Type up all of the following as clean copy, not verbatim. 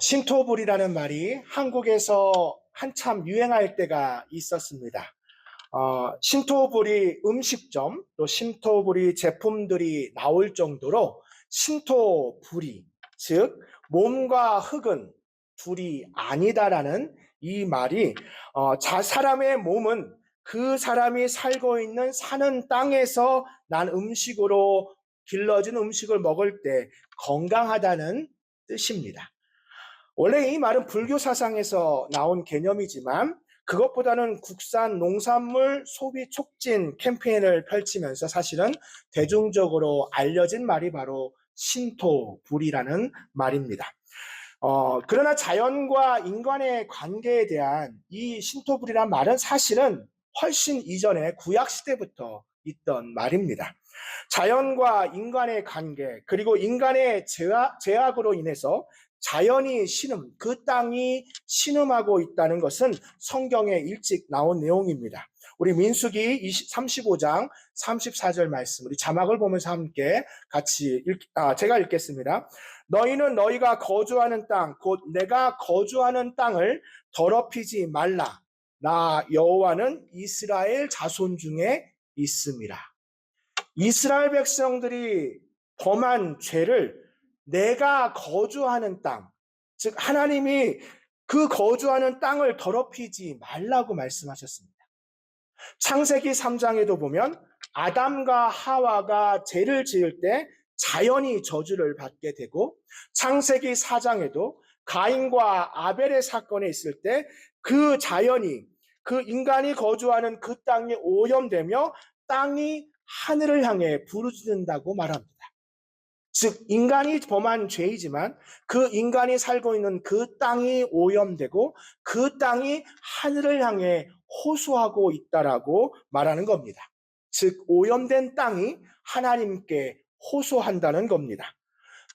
신토불이라는 말이 한국에서 한참 유행할 때가 있었습니다. 신토불이 음식점, 또 신토불이 제품들이 나올 정도로 신토불이, 즉 몸과 흙은 둘이 아니다라는 이 말이 사람의 몸은 그 사람이 살고 있는 사는 땅에서 난 음식으로 길러진 음식을 먹을 때 건강하다는 뜻입니다. 원래 이 말은 불교 사상에서 나온 개념이지만 그것보다는 국산 농산물 소비 촉진 캠페인을 펼치면서 사실은 대중적으로 알려진 말이 바로 신토불이라는 말입니다. 그러나 자연과 인간의 관계에 대한 이 신토불이란 말은 사실은 훨씬 이전에 구약시대부터 있던 말입니다. 자연과 인간의 관계, 그리고 인간의 죄악으로 인해서 자연이 신음, 그 땅이 신음하고 있다는 것은 성경에 일찍 나온 내용입니다. 우리 민수기 35장 34절 말씀, 우리 자막을 보면서 함께 제가 읽겠습니다. 너희는 너희가 거주하는 땅, 곧 내가 거주하는 땅을 더럽히지 말라. 나 여호와는 이스라엘 자손 중에 있음이라. 이스라엘 백성들이 범한 죄를 내가 거주하는 땅, 즉 하나님이 그 거주하는 땅을 더럽히지 말라고 말씀하셨습니다. 창세기 3장에도 보면 아담과 하와가 죄를 지을 때 자연이 저주를 받게 되고, 창세기 4장에도 가인과 아벨의 사건에 있을 때 그 자연이, 그 인간이 거주하는 그 땅이 오염되며 땅이 하늘을 향해 부르짖는다고 말합니다. 즉 인간이 범한 죄이지만 그 인간이 살고 있는 그 땅이 오염되고 그 땅이 하늘을 향해 호소하고 있다라고 말하는 겁니다. 즉 오염된 땅이 하나님께 호소한다는 겁니다.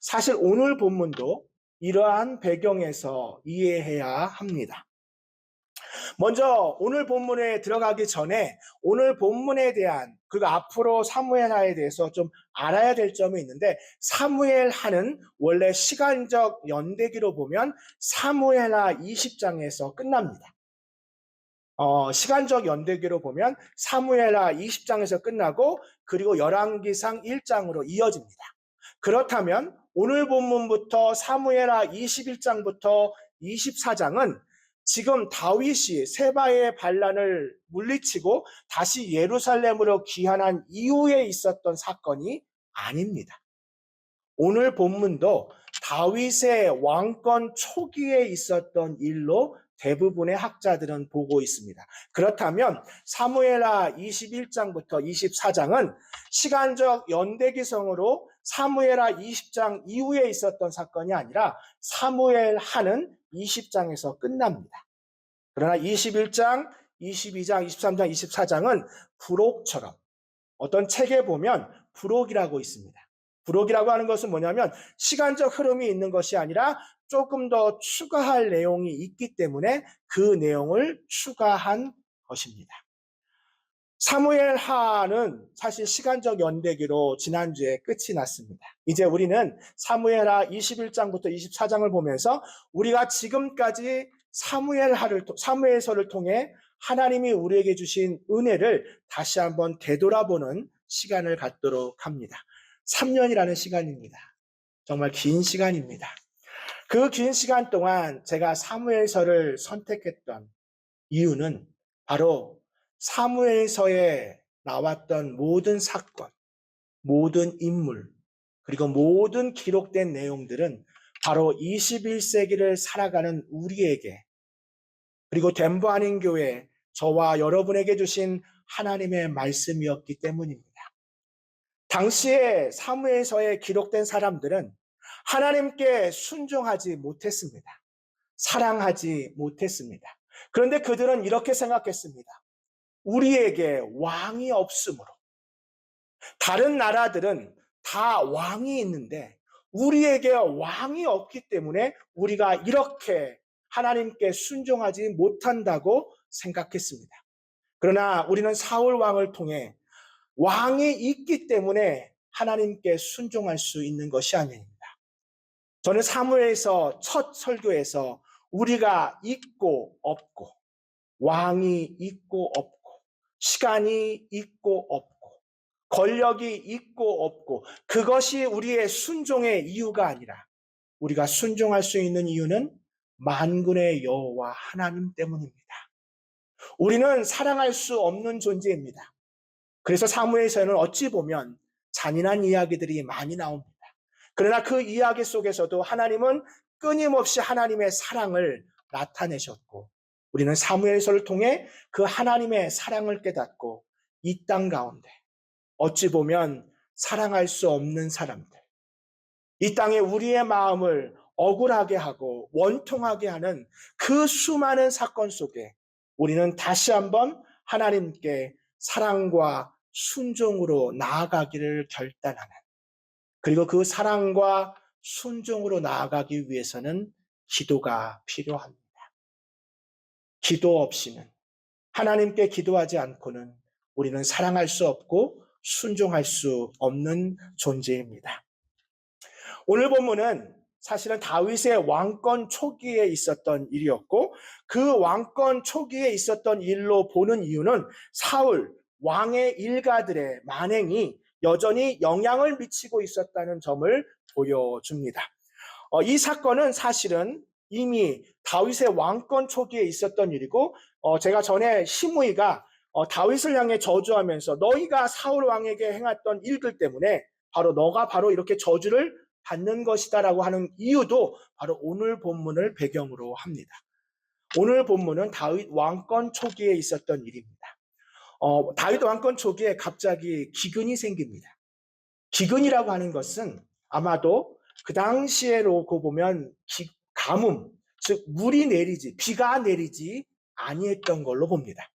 사실 오늘 본문도 이러한 배경에서 이해해야 합니다. 먼저 오늘 본문에 들어가기 전에 오늘 본문에 대한, 그리고 앞으로 사무엘하에 대해서 좀 알아야 될 점이 있는데, 사무엘하는 원래 시간적 연대기로 보면 사무엘하 20장에서 끝납니다. 시간적 연대기로 보면 사무엘하 20장에서 끝나고 그리고 열왕기상 1장으로 이어집니다. 그렇다면 오늘 본문부터 사무엘하 21장부터 24장은 지금 다윗이 세바의 반란을 물리치고 다시 예루살렘으로 귀환한 이후에 있었던 사건이 아닙니다. 오늘 본문도 다윗의 왕권 초기에 있었던 일로 대부분의 학자들은 보고 있습니다. 그렇다면 사무엘하 21장부터 24장은 시간적 연대기성으로 사무엘하 20장 이후에 있었던 사건이 아니라 사무엘하는 20장에서 끝납니다. 그러나 21장, 22장, 23장, 24장은 부록처럼, 어떤 책에 보면 부록이라고 있습니다. 부록이라고 하는 것은 뭐냐면 시간적 흐름이 있는 것이 아니라 조금 더 추가할 내용이 있기 때문에 그 내용을 추가한 것입니다. 사무엘하는 사실 시간적 연대기로 지난주에 끝이 났습니다. 이제 우리는 사무엘하 21장부터 24장을 보면서 우리가 지금까지 사무엘서를 통해 하나님이 우리에게 주신 은혜를 다시 한번 되돌아보는 시간을 갖도록 합니다. 3년이라는 시간입니다. 정말 긴 시간입니다. 그 긴 시간 동안 제가 사무엘서를 선택했던 이유는 바로 사무엘서에 나왔던 모든 사건, 모든 인물, 그리고 모든 기록된 내용들은 바로 21세기를 살아가는 우리에게, 그리고 덴버 한인교회 저와 여러분에게 주신 하나님의 말씀이었기 때문입니다. 당시에 사무엘서에 기록된 사람들은 하나님께 순종하지 못했습니다. 사랑하지 못했습니다. 그런데 그들은 이렇게 생각했습니다. 우리에게 왕이 없으므로, 다른 나라들은 다 왕이 있는데 우리에게 왕이 없기 때문에 우리가 이렇게 하나님께 순종하지 못한다고 생각했습니다. 그러나 우리는 사울 왕을 통해 왕이 있기 때문에 하나님께 순종할 수 있는 것이 아닙니다. 저는 사무엘서 첫 설교에서 우리가 있고 없고, 왕이 있고 없고, 시간이 있고 없고, 권력이 있고 없고, 그것이 우리의 순종의 이유가 아니라 우리가 순종할 수 있는 이유는 만군의 여호와 하나님 때문입니다. 우리는 사랑할 수 없는 존재입니다. 그래서 사무엘서에는 어찌 보면 잔인한 이야기들이 많이 나옵니다. 그러나 그 이야기 속에서도 하나님은 끊임없이 하나님의 사랑을 나타내셨고, 우리는 사무엘서를 통해 그 하나님의 사랑을 깨닫고 이 땅 가운데 어찌 보면 사랑할 수 없는 사람들, 이 땅에 우리의 마음을 억울하게 하고 원통하게 하는 그 수많은 사건 속에 우리는 다시 한번 하나님께 사랑과 순종으로 나아가기를 결단하는, 그리고 그 사랑과 순종으로 나아가기 위해서는 기도가 필요합니다. 기도 없이는, 하나님께 기도하지 않고는 우리는 사랑할 수 없고 순종할 수 없는 존재입니다. 오늘 본문은 사실은 다윗의 왕권 초기에 있었던 일이었고, 그 왕권 초기에 있었던 일로 보는 이유는 사울 왕의 일가들의 만행이 여전히 영향을 미치고 있었다는 점을 보여줍니다. 이 사건은 사실은 이미 다윗의 왕권 초기에 있었던 일이고, 제가 전에 시므이가 다윗을 향해 저주하면서 너희가 사울 왕에게 행했던 일들 때문에 바로 너가 바로 이렇게 저주를 받는 것이다라고 하는 이유도 바로 오늘 본문을 배경으로 합니다. 오늘 본문은 다윗 왕권 초기에 있었던 일입니다. 다윗 왕권 초기에 갑자기 기근이 생깁니다. 기근이라고 하는 것은 아마도 그 당시에 놓고 보면 가뭄, 즉 물이 내리지, 비가 내리지 아니했던 걸로 봅니다.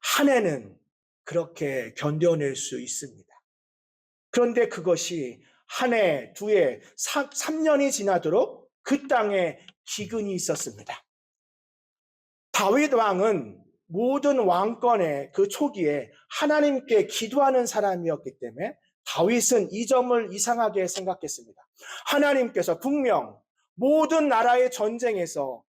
한 해는 그렇게 견뎌낼 수 있습니다. 그런데 그것이 한 해, 두 해, 3년이 지나도록 그 땅에 기근이 있었습니다. 다윗 왕은 모든 왕권의 그 초기에 하나님께 기도하는 사람이었기 때문에 다윗은 이 점을 이상하게 생각했습니다. 하나님께서 분명 모든 나라의 전쟁에서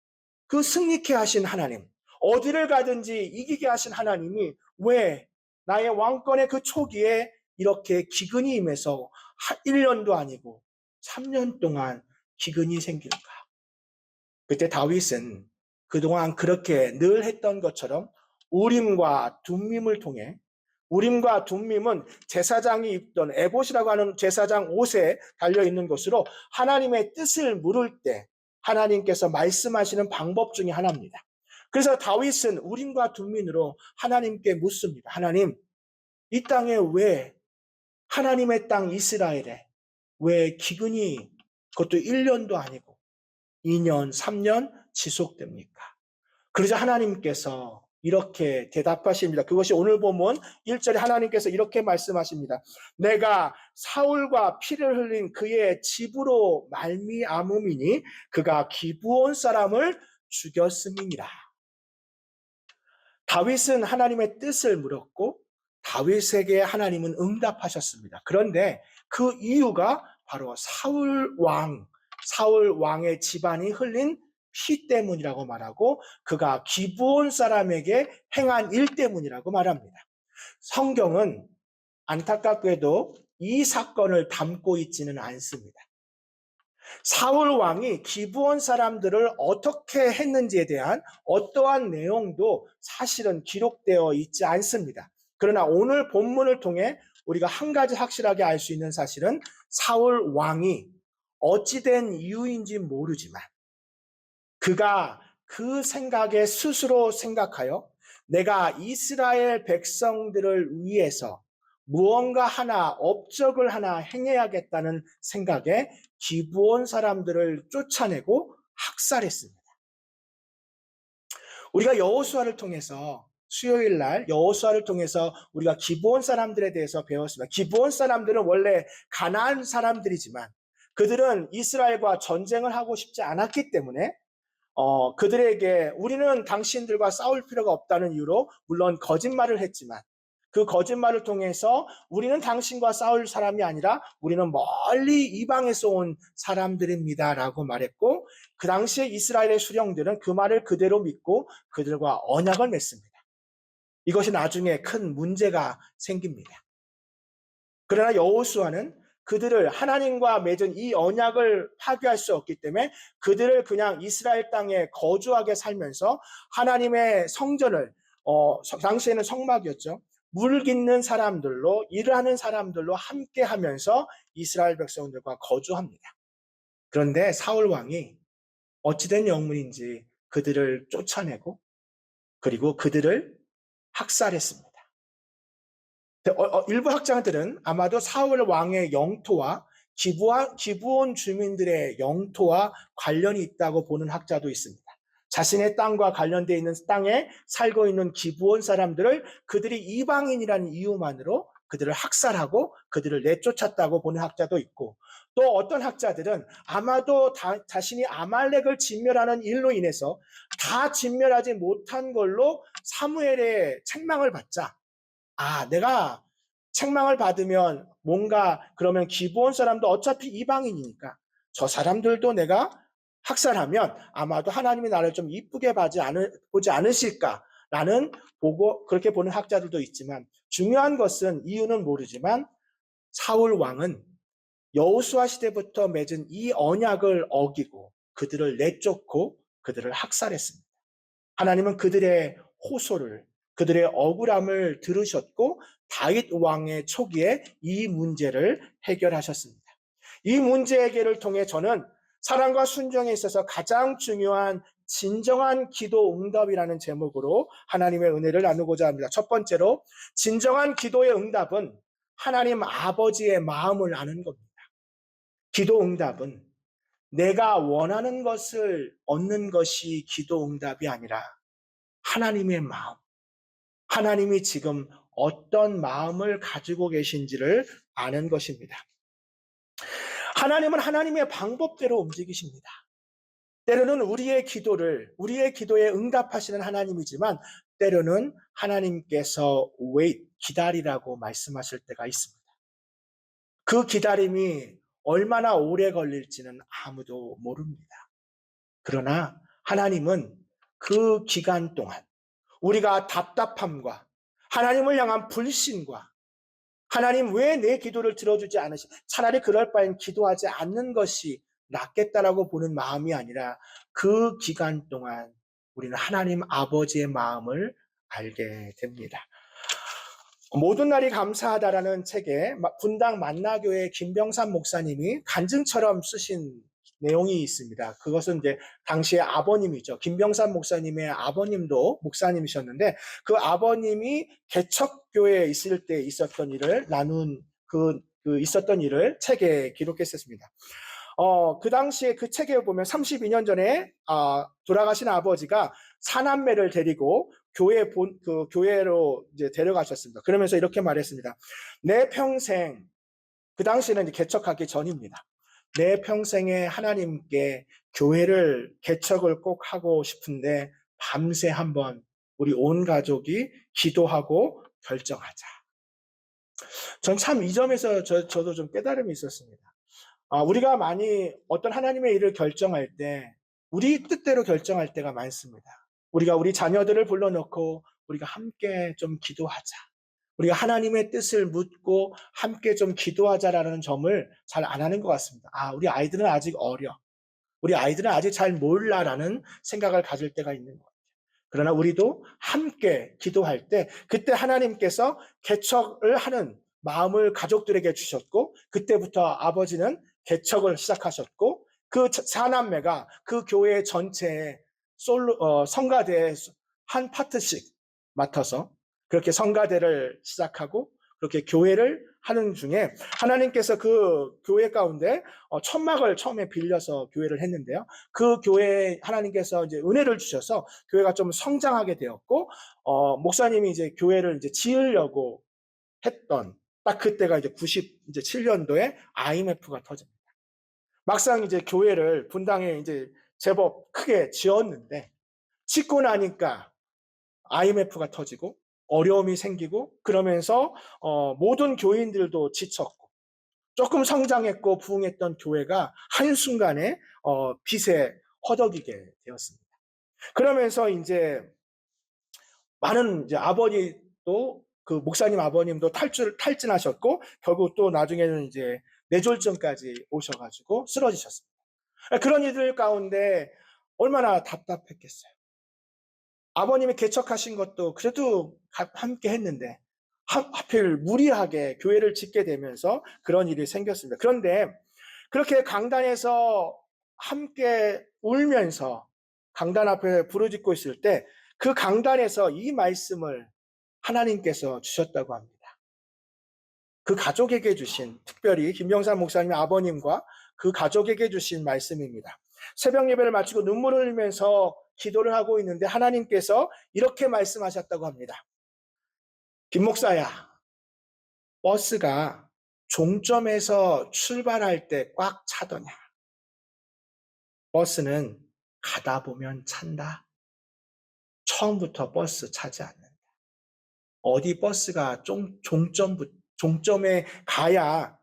그 승리케 하신 하나님, 어디를 가든지 이기게 하신 하나님이 왜 나의 왕권의 그 초기에 이렇게 기근이 임해서 1년도 아니고 3년 동안 기근이 생길까? 그때 다윗은 그동안 그렇게 늘 했던 것처럼 우림과 둠밈을 통해, 우림과 둠밈은 제사장이 입던 에봇이라고 하는 제사장 옷에 달려있는 것으로 하나님의 뜻을 물을 때 하나님께서 말씀하시는 방법 중에 하나입니다. 그래서 다윗은 우림과 둠밈으로 하나님께 묻습니다. 하나님, 이 땅에 왜, 하나님의 땅 이스라엘에 왜 기근이 그것도 1년도 아니고 2년, 3년 지속됩니까? 그러자 하나님께서 이렇게 대답하십니다. 그것이 오늘 보면 1절에 하나님께서 이렇게 말씀하십니다. 내가 사울과 피를 흘린 그의 집으로 말미암음이니 그가 기브온 사람을 죽였음이니라. 다윗은 하나님의 뜻을 물었고 다윗에게 하나님은 응답하셨습니다. 그런데 그 이유가 바로 사울 왕의 집안이 흘린 피 때문이라고 말하고 그가 기브온 사람에게 행한 일 때문이라고 말합니다. 성경은 안타깝게도 이 사건을 담고 있지는 않습니다. 사울 왕이 기브온 사람들을 어떻게 했는지에 대한 어떠한 내용도 사실은 기록되어 있지 않습니다. 그러나 오늘 본문을 통해 우리가 한 가지 확실하게 알 수 있는 사실은 사울 왕이 어찌된 이유인지 모르지만 그가 그 생각에 스스로 생각하여 내가 이스라엘 백성들을 위해서 무언가 하나, 업적을 하나 행해야겠다는 생각에 기브온 사람들을 쫓아내고 학살했습니다. 우리가 여호수아를 통해서 수요일 날 여호수아를 통해서 우리가 기브온 사람들에 대해서 배웠습니다. 기브온 사람들은 원래 가나안 사람들이지만 그들은 이스라엘과 전쟁을 하고 싶지 않았기 때문에 그들에게 우리는 당신들과 싸울 필요가 없다는 이유로 물론 거짓말을 했지만 그 거짓말을 통해서 우리는 당신과 싸울 사람이 아니라 우리는 멀리 이방에서 온 사람들입니다라고 말했고, 그 당시에 이스라엘의 수령들은 그 말을 그대로 믿고 그들과 언약을 맺습니다. 이것이 나중에 큰 문제가 생깁니다. 그러나 여호수아는 그들을 하나님과 맺은 이 언약을 파괴할 수 없기 때문에 그들을 그냥 이스라엘 땅에 거주하게 살면서 하나님의 성전을 당시에는 성막이었죠. 물 깃는 사람들로, 일을 하는 사람들로 함께 하면서 이스라엘 백성들과 거주합니다. 그런데 사울 왕이 어찌된 영문인지 그들을 쫓아내고 그리고 그들을 학살했습니다. 일부 학자들은 아마도 사울 왕의 영토와 기브온 주민들의 영토와 관련이 있다고 보는 학자도 있습니다. 자신의 땅과 관련되어 있는 땅에 살고 있는 기브온 사람들을 그들이 이방인이라는 이유만으로 그들을 학살하고 그들을 내쫓았다고 보는 학자도 있고, 또 어떤 학자들은 아마도 자신이 아말렉을 진멸하는 일로 인해서 다 진멸하지 못한 걸로 사무엘의 책망을 받자, 내가 책망을 받으면 뭔가 그러면 기브온 사람도 어차피 이방인이니까 저 사람들도 내가 학살하면 아마도 하나님이 나를 좀 이쁘게 보지 않으실까라는 그렇게 보는 학자들도 있지만, 중요한 것은 이유는 모르지만 사울 왕은 여호수아 시대부터 맺은 이 언약을 어기고 그들을 내쫓고 그들을 학살했습니다. 하나님은 그들의 호소를, 그들의 억울함을 들으셨고 다윗 왕의 초기에 이 문제를 해결하셨습니다. 이 문제 해결을 통해 저는 사랑과 순종에 있어서 가장 중요한 진정한 기도 응답이라는 제목으로 하나님의 은혜를 나누고자 합니다. 첫 번째로, 진정한 기도의 응답은 하나님 아버지의 마음을 아는 겁니다. 기도 응답은 내가 원하는 것을 얻는 것이 기도 응답이 아니라 하나님의 마음, 하나님이 지금 어떤 마음을 가지고 계신지를 아는 것입니다. 하나님은 하나님의 방법대로 움직이십니다. 때로는 우리의 기도에 응답하시는 하나님이지만 때로는 하나님께서 기다리라고 말씀하실 때가 있습니다. 그 기다림이 얼마나 오래 걸릴지는 아무도 모릅니다. 그러나 하나님은 그 기간 동안 우리가 답답함과 하나님을 향한 불신과 하나님 왜 내 기도를 들어주지 않으시, 차라리 그럴 바엔 기도하지 않는 것이 낫겠다라고 보는 마음이 아니라 그 기간 동안 우리는 하나님 아버지의 마음을 알게 됩니다. 모든 날이 감사하다라는 책에 분당 만나교회 김병삼 목사님이 간증처럼 쓰신 내용이 있습니다. 그것은 이제 당시의 아버님이죠. 김병삼 목사님의 아버님도 목사님이셨는데 그 아버님이 개척교회에 있을 때 있었던 일을 있었던 일을 책에 기록했었습니다. 그 당시에 그 책에 보면 32년 전에 돌아가신 아버지가 사남매를 데리고 교회로 이제 데려가셨습니다. 그러면서 이렇게 말했습니다. 내 평생, 그 당시에는 개척하기 전입니다. 내 평생에 하나님께 교회를 개척을 꼭 하고 싶은데 밤새 한번 우리 온 가족이 기도하고 결정하자. 전 참 이 점에서 저도 좀 깨달음이 있었습니다. 우리가 많이 어떤 하나님의 일을 결정할 때 우리 뜻대로 결정할 때가 많습니다. 우리가 우리 자녀들을 불러놓고 우리가 함께 좀 기도하자, 우리가 하나님의 뜻을 묻고 함께 좀 기도하자라는 점을 잘 안 하는 것 같습니다. 우리 아이들은 아직 어려, 우리 아이들은 아직 잘 몰라라는 생각을 가질 때가 있는 것 같아요. 그러나 우리도 함께 기도할 때 그때 하나님께서 개척을 하는 마음을 가족들에게 주셨고, 그때부터 아버지는 개척을 시작하셨고 그 사남매가 그 교회 전체에 성가대에 한 파트씩 맡아서 그렇게 성가대를 시작하고 그렇게 교회를 하는 중에 하나님께서 그 교회 가운데 천막을 처음에 빌려서 교회를 했는데요. 그 교회에 하나님께서 이제 은혜를 주셔서 교회가 좀 성장하게 되었고, 목사님이 이제 교회를 이제 지으려고 했던 딱 그때가 이제 97년도에 IMF가 터집니다. 막상 이제 교회를 분당에 이제 제법 크게 지었는데 짓고 나니까 IMF가 터지고 어려움이 생기고 그러면서 모든 교인들도 지쳤고 조금 성장했고 부흥했던 교회가 한순간에 빚에 허덕이게 되었습니다. 그러면서 이제 많은 이제 아버님도 그 목사님 아버님도 탈진하셨고 결국 또 나중에는 이제 뇌졸중까지 오셔가지고 쓰러지셨습니다. 그런 이들 가운데 얼마나 답답했겠어요. 아버님이 개척하신 것도 그래도 함께 했는데 하필 무리하게 교회를 짓게 되면서 그런 일이 생겼습니다. 그런데 그렇게 강단에서 함께 울면서 강단 앞에 부르짖고 있을 때 그 강단에서 이 말씀을 하나님께서 주셨다고 합니다. 그 가족에게 주신, 특별히 김병삼 목사님의 아버님과 그 가족에게 주신 말씀입니다. 새벽 예배를 마치고 눈물을 흘리면서 기도를 하고 있는데 하나님께서 이렇게 말씀하셨다고 합니다. 김 목사야, 버스가 종점에서 출발할 때 꽉 차더냐? 버스는 가다 보면 찬다. 처음부터 버스 차지 않는다. 어디 버스가 종점에 가야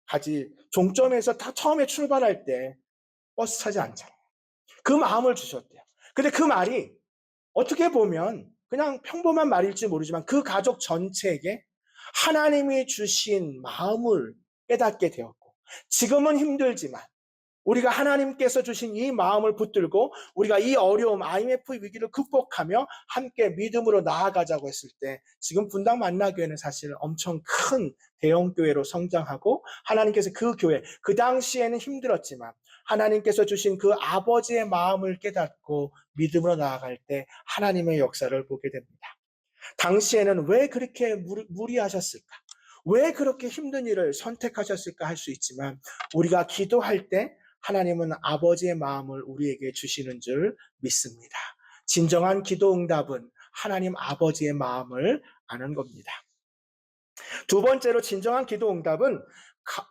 가지. 종점에서 다 처음에 출발할 때 버스 차지 않잖아요. 그 마음을 주셨대요. 근데 그 말이 어떻게 보면 그냥 평범한 말일지 모르지만 그 가족 전체에게 하나님이 주신 마음을 깨닫게 되었고 지금은 힘들지만 우리가 하나님께서 주신 이 마음을 붙들고 우리가 이 어려움, IMF 위기를 극복하며 함께 믿음으로 나아가자고 했을 때 지금 분당 만나교회는 사실 엄청 큰 대형교회로 성장하고 하나님께서 그 교회, 그 당시에는 힘들었지만 하나님께서 주신 그 아버지의 마음을 깨닫고 믿음으로 나아갈 때 하나님의 역사를 보게 됩니다. 당시에는 왜 그렇게 무리하셨을까? 왜 그렇게 힘든 일을 선택하셨을까 할 수 있지만 우리가 기도할 때 하나님은 아버지의 마음을 우리에게 주시는 줄 믿습니다. 진정한 기도 응답은 하나님 아버지의 마음을 아는 겁니다. 두 번째로 진정한 기도 응답은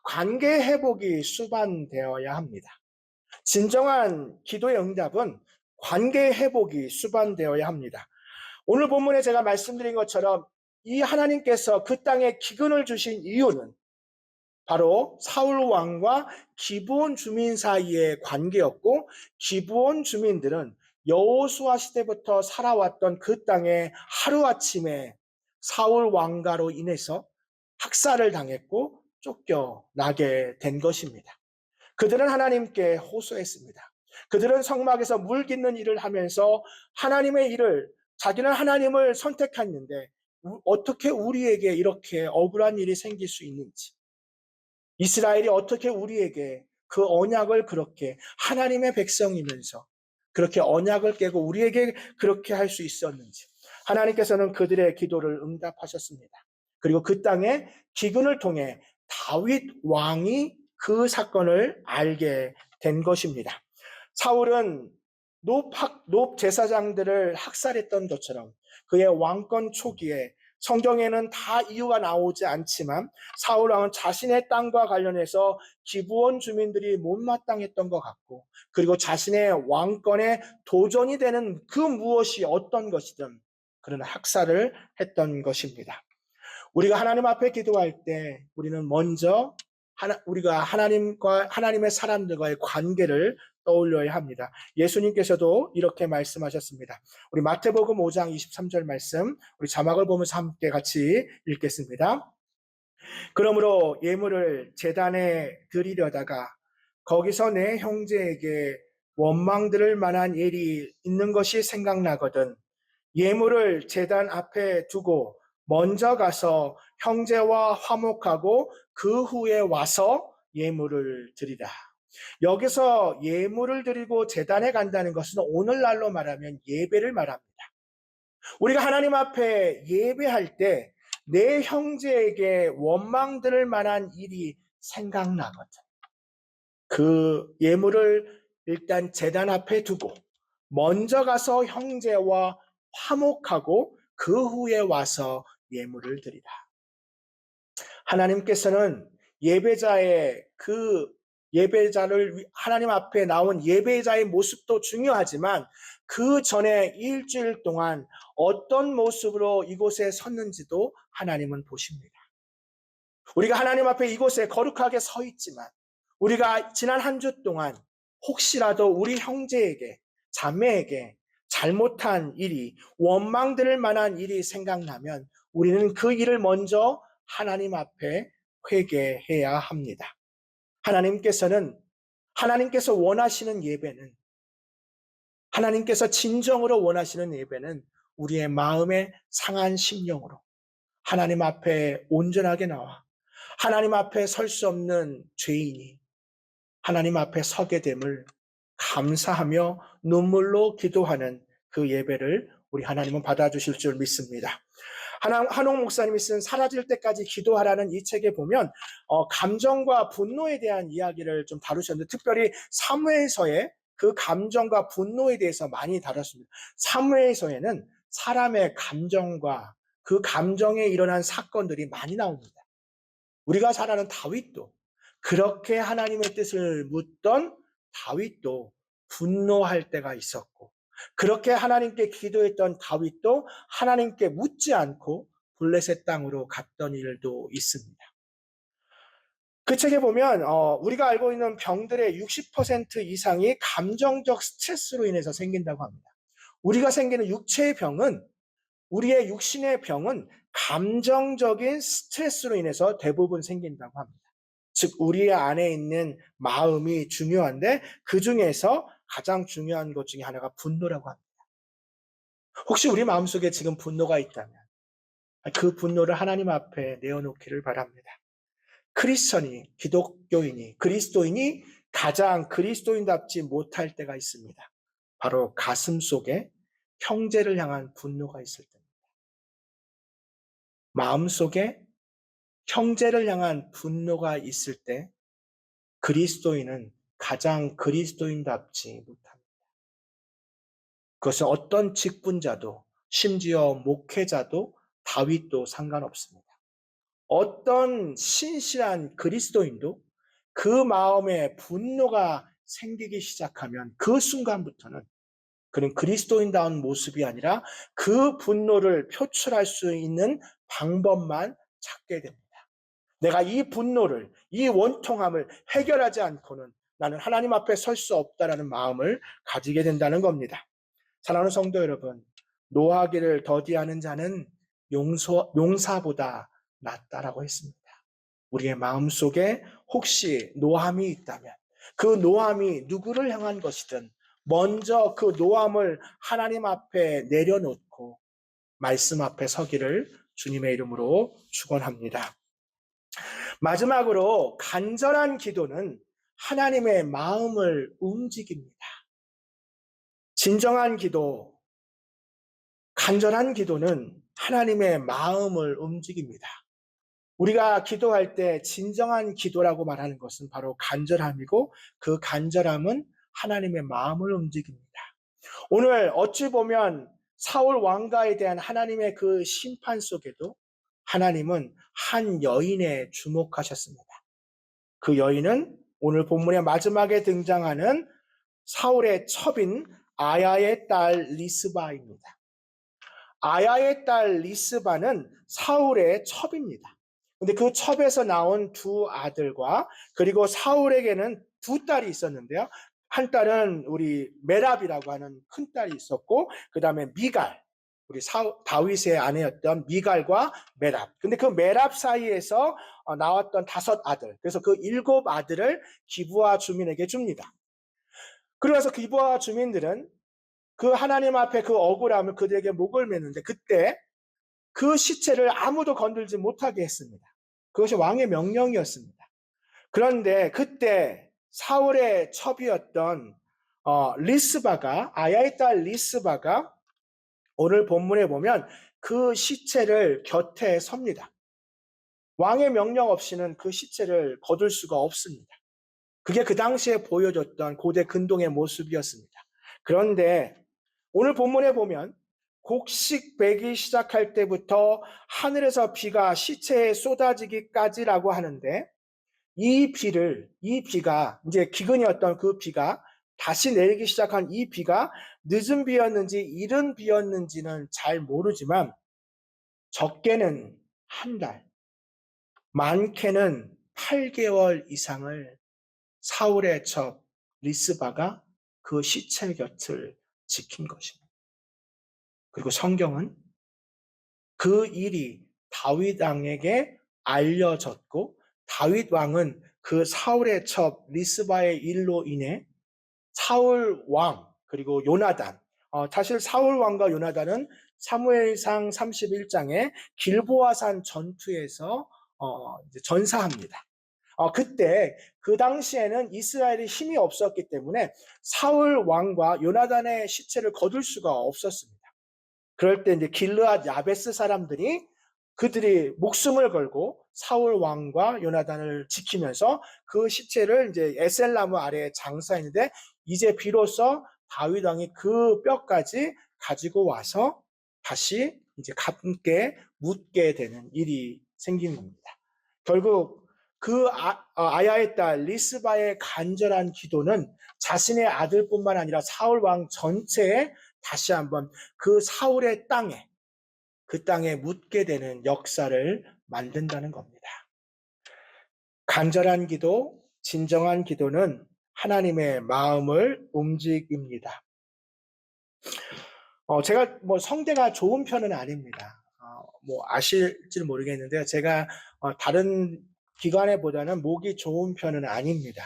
관계 회복이 수반되어야 합니다. 진정한 기도의 응답은 관계 회복이 수반되어야 합니다. 오늘 본문에 제가 말씀드린 것처럼 이 하나님께서 그 땅에 기근을 주신 이유는 바로 사울 왕과 기브온 주민 사이의 관계였고 기브온 주민들은 여호수아 시대부터 살아왔던 그 땅에 하루아침에 사울 왕가로 인해서 학살을 당했고 쫓겨나게 된 것입니다. 그들은 하나님께 호소했습니다. 그들은 성막에서 물 깃는 일을 하면서 하나님의 일을 자기는 하나님을 선택했는데 어떻게 우리에게 이렇게 억울한 일이 생길 수 있는지 이스라엘이 어떻게 우리에게 그 언약을 그렇게 하나님의 백성이면서 그렇게 언약을 깨고 우리에게 그렇게 할 수 있었는지 하나님께서는 그들의 기도를 응답하셨습니다. 그리고 그 땅에 기근을 통해 다윗 왕이 그 사건을 알게 된 것입니다. 사울은 높 제사장들을 학살했던 것처럼 그의 왕권 초기에 성경에는 다 이유가 나오지 않지만 사울 왕은 자신의 땅과 관련해서 기브온 주민들이 못마땅했던 것 같고 그리고 자신의 왕권에 도전이 되는 그 무엇이 어떤 것이든 그런 학살을 했던 것입니다. 우리가 하나님 앞에 기도할 때 우리는 먼저 우리가 하나님의 사람들과의 관계를 떠올려야 합니다. 예수님께서도 이렇게 말씀하셨습니다. 우리 마태복음 5장 23절 말씀 우리 자막을 보면서 함께 같이 읽겠습니다. 그러므로 예물을 제단에 드리려다가 거기서 내 형제에게 원망 들을 만한 일이 있는 것이 생각나거든 예물을 제단 앞에 두고 먼저 가서 형제와 화목하고 그 후에 와서 예물을 드리라. 여기서 예물을 드리고 제단에 간다는 것은 오늘날로 말하면 예배를 말합니다. 우리가 하나님 앞에 예배할 때 내 형제에게 원망 들을 만한 일이 생각나거든. 그 예물을 일단 제단 앞에 두고 먼저 가서 형제와 화목하고 그 후에 와서 예물을 드리라. 하나님께서는 예배자의 그 예배자를 하나님 앞에 나온 예배자의 모습도 중요하지만 그 전에 일주일 동안 어떤 모습으로 이곳에 섰는지도 하나님은 보십니다. 우리가 하나님 앞에 이곳에 거룩하게 서 있지만 우리가 지난 한 주 동안 혹시라도 우리 형제에게 자매에게 잘못한 일이 원망될 만한 일이 생각나면 우리는 그 일을 먼저 하나님 앞에 회개해야 합니다. 하나님께서 원하시는 예배는 하나님께서 진정으로 원하시는 예배는 우리의 마음의 상한 심령으로 하나님 앞에 온전하게 나와 하나님 앞에 설 수 없는 죄인이 하나님 앞에 서게 됨을 감사하며 눈물로 기도하는 그 예배를 우리 하나님은 받아주실 줄 믿습니다. 한옥 목사님이 쓴 사라질 때까지 기도하라는 이 책에 보면 감정과 분노에 대한 이야기를 좀 다루셨는데 특별히 사무엘서에 그 감정과 분노에 대해서 많이 다뤘습니다. 사무엘서에는 사람의 감정과 그 감정에 일어난 사건들이 많이 나옵니다. 우리가 잘 아는 다윗도 그렇게 하나님의 뜻을 묻던 다윗도 분노할 때가 있었고 그렇게 하나님께 기도했던 다윗도 하나님께 묻지 않고 블레셋 땅으로 갔던 일도 있습니다. 그 책에 보면 우리가 알고 있는 병들의 60% 이상이 감정적 스트레스로 인해서 생긴다고 합니다. 우리가 생기는 육체의 병은 우리의 육신의 병은 감정적인 스트레스로 인해서 대부분 생긴다고 합니다. 즉 우리 안에 있는 마음이 중요한데 그 중에서 가장 중요한 것 중에 하나가 분노라고 합니다. 혹시 우리 마음속에 지금 분노가 있다면 그 분노를 하나님 앞에 내어놓기를 바랍니다. 크리스천이, 기독교인이, 그리스도인이 가장 그리스도인답지 못할 때가 있습니다. 바로 가슴 속에 형제를 향한 분노가 있을 때입니다. 마음속에 형제를 향한 분노가 있을 때 그리스도인은 가장 그리스도인답지 못합니다. 그것은 어떤 직분자도 심지어 목회자도 다윗도 상관없습니다. 어떤 신실한 그리스도인도 그 마음에 분노가 생기기 시작하면 그 순간부터는 그는 그리스도인다운 모습이 아니라 그 분노를 표출할 수 있는 방법만 찾게 됩니다. 내가 이 분노를, 이 원통함을 해결하지 않고는 나는 하나님 앞에 설 수 없다라는 마음을 가지게 된다는 겁니다. 사랑하는 성도 여러분, 노하기를 더디하는 자는 용사보다 낫다라고 했습니다. 우리의 마음속에 혹시 노함이 있다면 그 노함이 누구를 향한 것이든 먼저 그 노함을 하나님 앞에 내려놓고 말씀 앞에 서기를 주님의 이름으로 축원합니다. 마지막으로 간절한 기도는 하나님의 마음을 움직입니다. 진정한 기도, 간절한 기도는 하나님의 마음을 움직입니다. 우리가 기도할 때 진정한 기도라고 말하는 것은 바로 간절함이고 그 간절함은 하나님의 마음을 움직입니다. 오늘 어찌 보면 사울 왕가에 대한 하나님의 그 심판 속에도 하나님은 한 여인에 주목하셨습니다. 그 여인은 오늘 본문의 마지막에 등장하는 사울의 첩인 아야의 딸 리스바입니다. 아야의 딸 리스바는 사울의 첩입니다. 근데 그 첩에서 나온 두 아들과 그리고 사울에게는 두 딸이 있었는데요. 한 딸은 우리 메랍이라고 하는 큰 딸이 있었고 그 다음에 미갈, 우리 다윗의 아내였던 미갈과 메랍. 근데 그 메랍 사이에서 나왔던 5 아들, 그래서 그 7 아들을 기브아 주민에게 줍니다. 그래서 기브아 주민들은 그 하나님 앞에 그 억울함을 그들에게 목을 매는데 그때 그 시체를 아무도 건들지 못하게 했습니다. 그것이 왕의 명령이었습니다. 그런데 그때 사울의 첩이었던 리스바가, 아야의 딸 리스바가 오늘 본문에 보면 그 시체를 곁에 섭니다. 왕의 명령 없이는 그 시체를 거둘 수가 없습니다. 그게 그 당시에 보여줬던 고대 근동의 모습이었습니다. 그런데 오늘 본문에 보면 곡식 베기 시작할 때부터 하늘에서 비가 시체에 쏟아지기까지라고 하는데 이 비가 이제 기근이었던 그 비가 다시 내리기 시작한 이 비가 늦은 비였는지 이른 비였는지는 잘 모르지만 적게는 한 달, 많게는 8개월 이상을 사울의 첩 리스바가 그 시체 곁을 지킨 것입니다. 그리고 성경은 그 일이 다윗 왕에게 알려졌고 다윗 왕은 그 사울의 첩 리스바의 일로 인해 사울 왕 그리고 요나단 사실 사울 왕과 요나단은 사무엘상 31장에 길보아산 전투에서 전사합니다. 그때 그 당시에는 이스라엘이 힘이 없었기 때문에 사울 왕과 요나단의 시체를 거둘 수가 없었습니다. 그럴 때 이제 길르앗 야베스 사람들이 그들이 목숨을 걸고 사울 왕과 요나단을 지키면서 그 시체를 이제 에셀나무 아래에 장사했는데 이제 비로소 다윗 왕이 그 뼈까지 가지고 와서 다시 이제 함께 묻게 되는 일이 생긴 겁니다. 결국 그 아야의 딸 리스바의 간절한 기도는 자신의 아들뿐만 아니라 사울 왕 전체에 다시 한번 그 사울의 땅에 그 땅에 묻게 되는 역사를 만든다는 겁니다. 간절한 기도, 진정한 기도는 하나님의 마음을 움직입니다. 제가 뭐 성대가 좋은 편은 아닙니다. 뭐 아실지 모르겠는데요. 제가 다른 기관에보다는 목이 좋은 편은 아닙니다.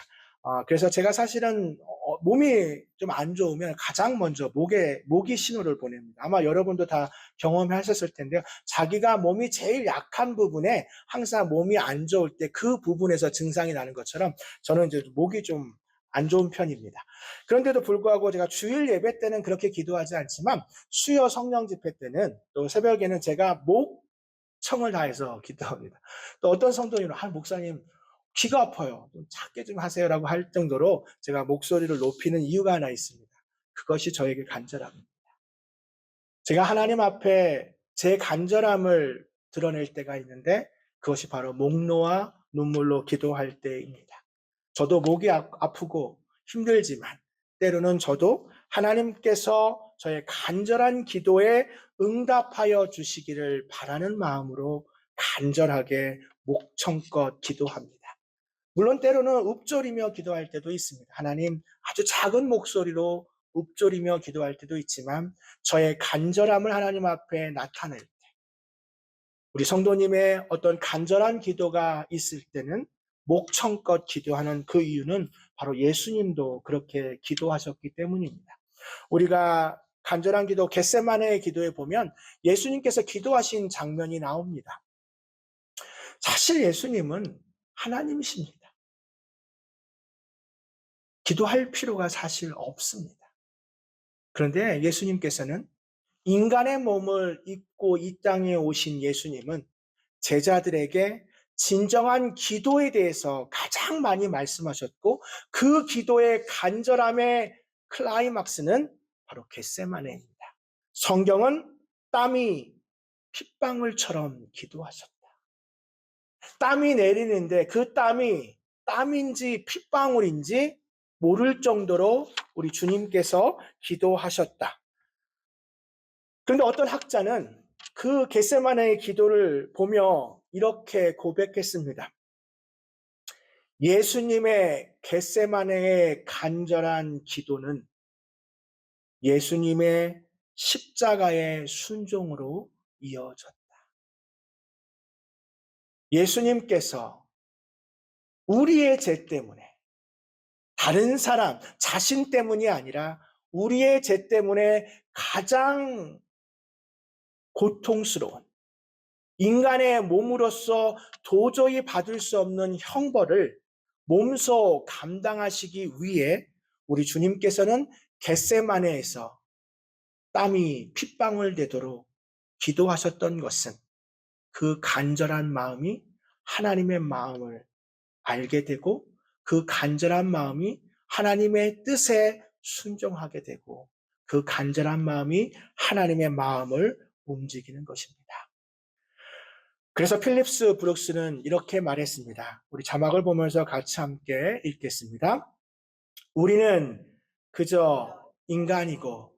그래서 제가 사실은 몸이 좀 안 좋으면 가장 먼저 목이 신호를 보냅니다. 아마 여러분도 다 경험하셨을 텐데요. 자기가 몸이 제일 약한 부분에 항상 몸이 안 좋을 때 그 부분에서 증상이 나는 것처럼 저는 이제 목이 좀 안 좋은 편입니다. 그런데도 불구하고 제가 주일 예배 때는 그렇게 기도하지 않지만 수요 성령 집회 때는 또 새벽에는 제가 목청을 다해서 기도합니다. 또 어떤 성도님은 목사님 귀가 아파요. 좀 작게 좀 하세요라고 할 정도로 제가 목소리를 높이는 이유가 하나 있습니다. 그것이 저에게 간절함입니다. 제가 하나님 앞에 제 간절함을 드러낼 때가 있는데 그것이 바로 목노와 눈물로 기도할 때입니다. 저도 목이 아프고 힘들지만 때로는 저도 하나님께서 저의 간절한 기도에 응답하여 주시기를 바라는 마음으로 간절하게 목청껏 기도합니다. 물론 때로는 읊조리며 기도할 때도 있습니다. 하나님 아주 작은 목소리로 읊조리며 기도할 때도 있지만 저의 간절함을 하나님 앞에 나타낼 때 우리 성도님의 어떤 간절한 기도가 있을 때는 목청껏 기도하는 그 이유는 바로 예수님도 그렇게 기도하셨기 때문입니다. 우리가 간절한 기도 겟세마네의 기도에 보면 예수님께서 기도하신 장면이 나옵니다. 사실 예수님은 하나님이십니다. 기도할 필요가 사실 없습니다. 그런데 예수님께서는 인간의 몸을 입고 이 땅에 오신 예수님은 제자들에게 진정한 기도에 대해서 가장 많이 말씀하셨고 그 기도의 간절함의 클라이막스는 바로 겟세마네입니다. 성경은 땀이 핏방울처럼 기도하셨다. 땀이 내리는데 그 땀이 땀인지 핏방울인지 모를 정도로 우리 주님께서 기도하셨다. 그런데 어떤 학자는 그 겟세마네의 기도를 보며 이렇게 고백했습니다. 예수님의 겟세마네의 간절한 기도는 예수님의 십자가의 순종으로 이어졌다. 예수님께서 우리의 죄 때문에 다른 사람, 자신 때문이 아니라 우리의 죄 때문에 가장 고통스러운 인간의 몸으로서 도저히 받을 수 없는 형벌을 몸소 감당하시기 위해 우리 주님께서는 겟세마네에서 땀이 핏방울 되도록 기도하셨던 것은 그 간절한 마음이 하나님의 마음을 알게 되고 그 간절한 마음이 하나님의 뜻에 순종하게 되고 그 간절한 마음이 하나님의 마음을 움직이는 것입니다. 그래서 필립스 브룩스는 이렇게 말했습니다. 우리 자막을 보면서 같이 함께 읽겠습니다. 우리는 그저 인간이고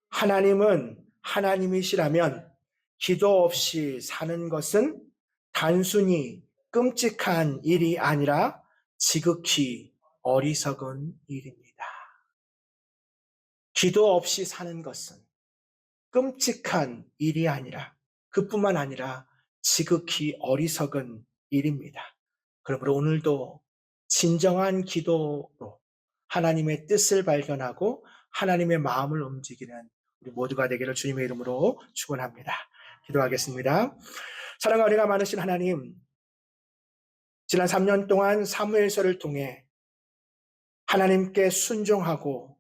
하나님은 하나님이시라면 기도 없이 사는 것은 단순히 끔찍한 일이 아니라 지극히 어리석은 일입니다. 기도 없이 사는 것은 끔찍한 일이 아니라 그뿐만 아니라 지극히 어리석은 일입니다. 그러므로 오늘도 진정한 기도로 하나님의 뜻을 발견하고 하나님의 마음을 움직이는 우리 모두가 되기를 주님의 이름으로 축원합니다. 기도하겠습니다. 사랑과 은혜가 많으신 하나님, 지난 3년 동안 사무엘서를 통해 하나님께 순종하고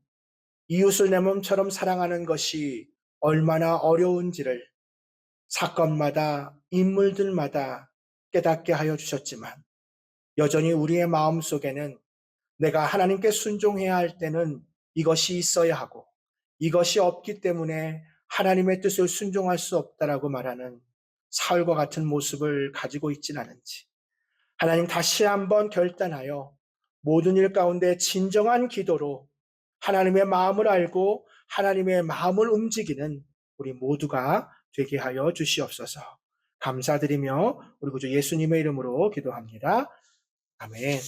이웃을 내 몸처럼 사랑하는 것이 얼마나 어려운지를 사건마다 인물들마다 깨닫게 하여 주셨지만 여전히 우리의 마음속에는 내가 하나님께 순종해야 할 때는 이것이 있어야 하고 이것이 없기 때문에 하나님의 뜻을 순종할 수 없다라고 말하는 사울과 같은 모습을 가지고 있진 않은지 하나님 다시 한번 결단하여 모든 일 가운데 진정한 기도로 하나님의 마음을 알고 하나님의 마음을 움직이는 우리 모두가 되게 하여 주시옵소서. 감사드리며 우리 구주 예수님의 이름으로 기도합니다. 아멘.